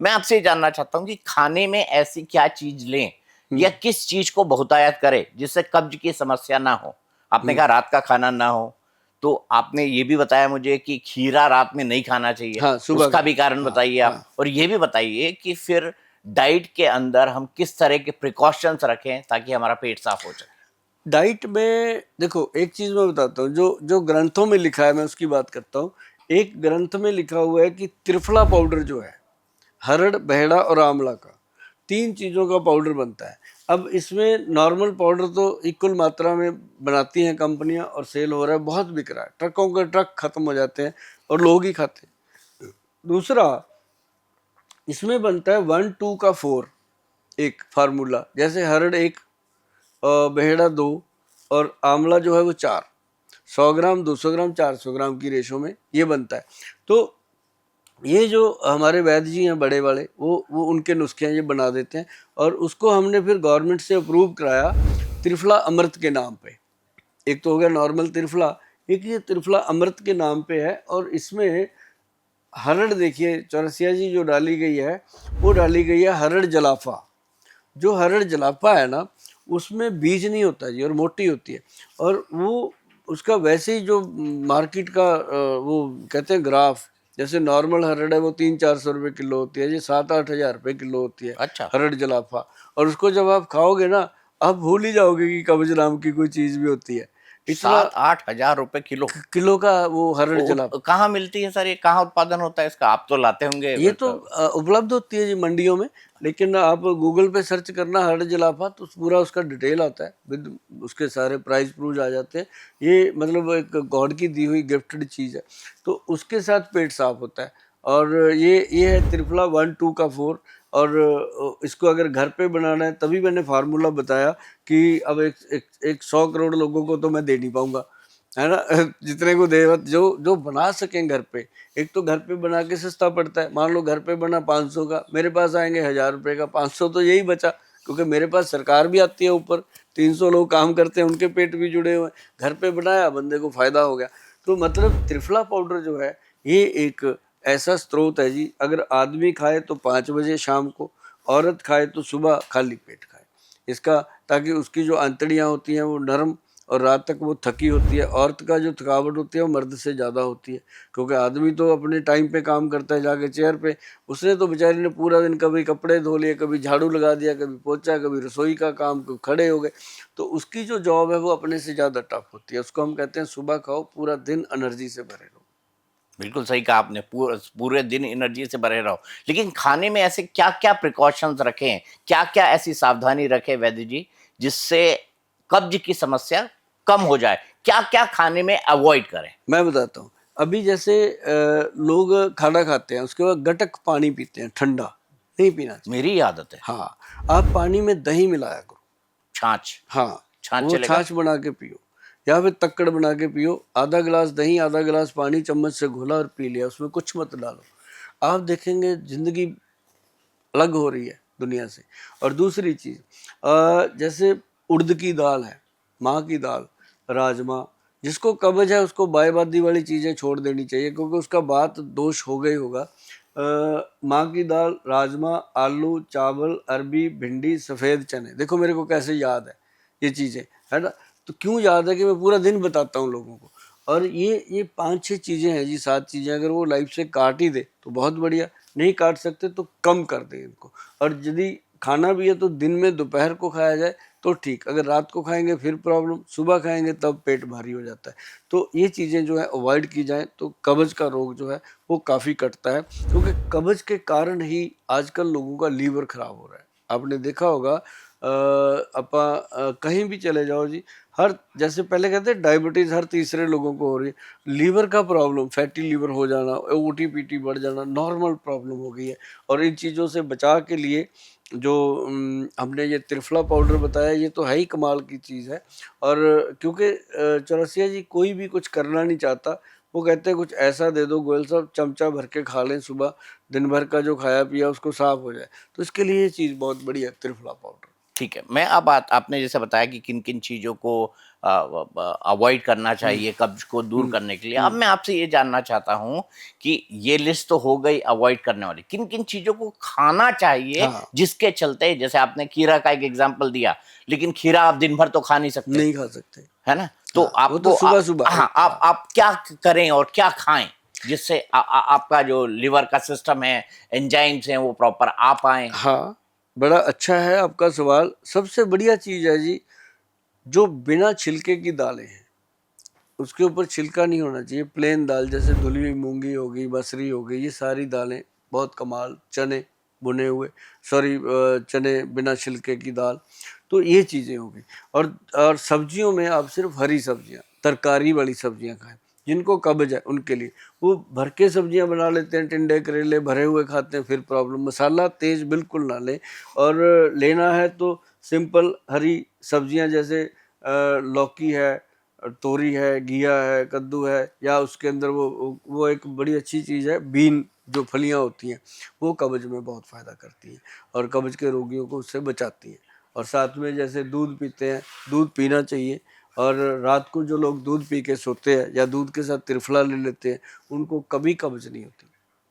मैं आपसे ये जानना चाहता हूँ कि खाने में ऐसी क्या चीज लें या हम्म। किस चीज को बहुतायत करें जिससे कब्ज की समस्या ना हो। आपने हम्म। कहा रात का खाना ना हो, तो आपने ये भी बताया मुझे कि खीरा रात में नहीं खाना चाहिए, हाँ, सुबह उसका खाएं। भी कारण हाँ। बताइए हाँ। आप। और ये भी बताइए कि फिर डाइट के अंदर हम किस तरह के प्रिकॉशंस रखें ताकि हमारा पेट साफ हो सके। डाइट में देखो, एक चीज मैं बताता हूँ, जो जो ग्रंथों में लिखा है मैं उसकी बात करता हूँ। एक ग्रंथ में लिखा हुआ है कि त्रिफला पाउडर जो है, हरड़, बहेड़ा और आंवला का, तीन चीजों का पाउडर बनता है। अब इसमें नॉर्मल पाउडर तो इक्वल मात्रा में बनाती हैं कंपनियां और सेल हो रहा है, बहुत बिक रहा है, ट्रकों के ट्रक खत्म हो जाते हैं और लोग ही खाते हैं। दूसरा, इसमें बनता है 1 2 का 4, एक फार्मूला, जैसे हरड़ एक, बहेड़ा 2 और आंवला जो है वो 4, 100 ग्राम, 200 ग्राम, 400 ग्राम की रेशो में ये बनता है। तो ये जो हमारे वैद्य जी हैं बड़े वाले, वो उनके नुस्खे हैं, ये बना देते हैं। और उसको हमने फिर गवर्नमेंट से अप्रूव कराया त्रिफला अमृत के नाम पे। एक तो हो गया नॉर्मल त्रिफला, एक ये त्रिफला अमृत के नाम पे है। और इसमें हरड़ देखिए, चौरसिया जी जो डाली गई है, वो डाली गई है हरड़ जलाफा। जो हरड़ जलापा है ना, उसमें बीज नहीं होता जी, और मोटी होती है। और वो उसका वैसे ही जो मार्केट का वो कहते हैं ग्राफ, जैसे नॉर्मल हरड़ है वो 300-400 रुपये किलो होती है, ये 7-8 हज़ार रुपये किलो होती है अच्छा। हरड़ जलाफा। और उसको जब आप खाओगे ना, आप भूल ही जाओगे कि कब्ज नाम की कोई चीज़ भी होती है। इतना 7-8 हज़ार रुपए किलो? किलो का वो हरड़ जलाफा। कहाँ मिलती है सर, ये कहाँ उत्पादन होता है इसका? आप तो लाते होंगे ये तो उपलब्ध होती है जी मंडियों में, लेकिन आप गूगल पे सर्च करना हरड़ जलाफा, तो पूरा उसका डिटेल आता है, विद उसके सारे प्राइस प्रूफ आ जाते हैं। ये मतलब एक गॉड की दी हुई गिफ्टेड चीज़ है, तो उसके साथ पेट साफ होता है। और ये है त्रिफला 1 2 का 4। और इसको अगर घर पे बनाना है, तभी मैंने फार्मूला बताया कि अब एक 100 करोड़ लोगों को तो मैं दे नहीं पाऊंगा, है ना। जितने को दे, जो जो बना सकें घर पे। एक तो घर पे बना के सस्ता पड़ता है, मान लो घर पे बना 500 का, मेरे पास आएंगे 1000 रुपये का, 500 तो यही बचा, क्योंकि मेरे पास सरकार भी आती है ऊपर, 300 लोग काम करते हैं, उनके पेट भी जुड़े हुए हैं, घर पे बनाया, बंदे को फायदा हो गया। तो मतलब त्रिफला पाउडर जो है, ये एक ऐसा स्रोत है जी, अगर आदमी खाए तो 5 बजे शाम को, औरत खाए तो सुबह खाली पेट खाए इसका, ताकि उसकी जो आंतड़ियाँ होती हैं वो नरम, और रात तक वो थकी होती है। औरत का जो थकावट होती है वो मर्द से ज़्यादा होती है, क्योंकि आदमी तो अपने टाइम पे काम करता है जाके चेयर पे, उसने तो बेचारी ने पूरा दिन कभी कपड़े धो लिए, कभी झाड़ू लगा दिया, कभी पोछा, कभी रसोई का काम, कभी खड़े हो गए। तो उसकी जो जॉब है वो अपने से ज़्यादा टफ होती है। उसको हम कहते हैं सुबह खाओ, पूरा दिन एनर्जी से भरे रहो। बिल्कुल सही कहा आपने, पूरे दिन एनर्जी से भरे रहो। लेकिन खाने में ऐसे क्या क्या प्रिकॉशंस रखें, क्या क्या ऐसी सावधानी रखें वैद्य जी, जिससे कब्ज की समस्या कम हो जाए? क्या क्या खाने में अवॉइड करें? मैं बताता हूँ। अभी जैसे लोग खाना खाते हैं, उसके बाद गटक पानी पीते हैं, ठंडा नहीं पीना चाहिए। मेरी आदत है। हाँ, आप पानी में दही मिलाया करो। छाछ। हाँ, छाछ वो चलेगा? छाछ बना के पियो, या फिर तक्कड़ बना के पियो। आधा गिलास दही, आधा गिलास पानी, चम्मच से घोला और पी लिया, उसमें कुछ मत डालो। आप देखेंगे जिंदगी अलग हो रही है दुनिया से। और दूसरी चीज़, जैसे उड़द की दाल है, माँ की दाल, राजमा, जिसको कब्ज है उसको बायबादी वाली चीज़ें छोड़ देनी चाहिए, क्योंकि उसका बात दोष हो गई होगा। माँ की दाल, राजमा, आलू, चावल, अरबी, भिंडी, सफ़ेद चने, देखो मेरे को कैसे याद है ये चीज़ें, है ना। तो क्यों याद है कि मैं पूरा दिन बताता हूँ लोगों को। और ये 5-6 चीज़ें हैं जी, 7 चीज़ें, अगर वो लाइफ से काट ही दे तो बहुत बढ़िया, नहीं काट सकते तो कम कर दे इनको। और यदि खाना भी है तो दिन में दोपहर को खाया जाए तो ठीक, अगर रात को खाएंगे फिर प्रॉब्लम, सुबह खाएंगे तब पेट भारी हो जाता है। तो ये चीज़ें जो है अवॉइड की जाए तो कब्ज का रोग जो है वो काफ़ी कटता है, क्योंकि कब्ज के कारण ही आजकल लोगों का लीवर खराब हो रहा है। आपने देखा होगा, कहीं भी चले जाओ जी, हर, जैसे पहले कहते हैं डायबिटीज़ हर तीसरे लोगों को हो रही है, लीवर का प्रॉब्लम, फैटी लीवर हो जाना, ओटीपीटी बढ़ जाना नॉर्मल प्रॉब्लम हो गई है। और इन चीज़ों से बचा के लिए जो हमने ये त्रिफला पाउडर बताया, ये तो है ही कमाल की चीज़ है। और क्योंकि चौरसिया जी कोई भी कुछ करना नहीं चाहता, वो कहते हैं कुछ ऐसा दे दो गोयल साहब, चमचा भर के खा लें सुबह, दिन भर का जो खाया पिया उसको साफ हो जाए। तो इसके लिए ये चीज़ बहुत बढ़िया है त्रिफला पाउडर। ठीक है, मैं अब आपने जैसे बताया कि किन किन चीज़ों को अवॉइड करना चाहिए कब्ज को दूर करने के लिए। अब मैं आपसे ये जानना चाहता हूँ कि ये लिस्ट तो हो गई अवॉइड करने वाली, किन किन चीजों को खाना चाहिए हाँ। जिसके चलते, जैसे आपने खीरा का एक एग्जाम्पल दिया, लेकिन खीरा आप दिन भर तो खा नहीं सकते, नहीं खा सकते। है ना? तो हाँ, वो तो आपको सुबह-सुबह हाँ, एक हाँ। आप क्या करें और क्या खाएं जिससे आपका जो लिवर का सिस्टम है, एंजाइम्स हैं, वो प्रॉपर आ पाए? हाँ, बड़ा अच्छा है आपका सवाल। सबसे बढ़िया चीज़ है जी, जो बिना छिलके की दालें हैं, उसके ऊपर छिलका नहीं होना चाहिए। प्लेन दाल जैसे धुली हुई मूँगी हो गई, मसूरी हो गई, ये सारी दालें बहुत कमाल। चने भुने हुए, चने बिना छिलके की दाल, तो ये चीज़ें हो गई। और सब्जियों में आप सिर्फ हरी सब्जियाँ, तरकारी वाली सब्जियाँ खाएँ। जिनको कब्ज़ है उनके लिए, वो भर के सब्जियाँ बना लेते हैं, टिंडे करेले भरे हुए खाते हैं, फिर प्रॉब्लम। मसाला तेज़ बिल्कुल ना लें, और लेना है तो सिंपल हरी सब्जियाँ जैसे लौकी है, तोरी है, घिया है, कद्दू है, या उसके अंदर वो एक बड़ी अच्छी चीज़ है बीन, जो फलियाँ होती हैं, वो कब्ज़ में बहुत फ़ायदा करती हैं और कब्ज़ के रोगियों को उससे बचाती हैं। और साथ में जैसे दूध पीते हैं, दूध पीना चाहिए। और रात को जो लोग दूध पी के सोते हैं या दूध के साथ त्रिफला ले लेते हैं, उनको कभी कब्ज़ नहीं होती।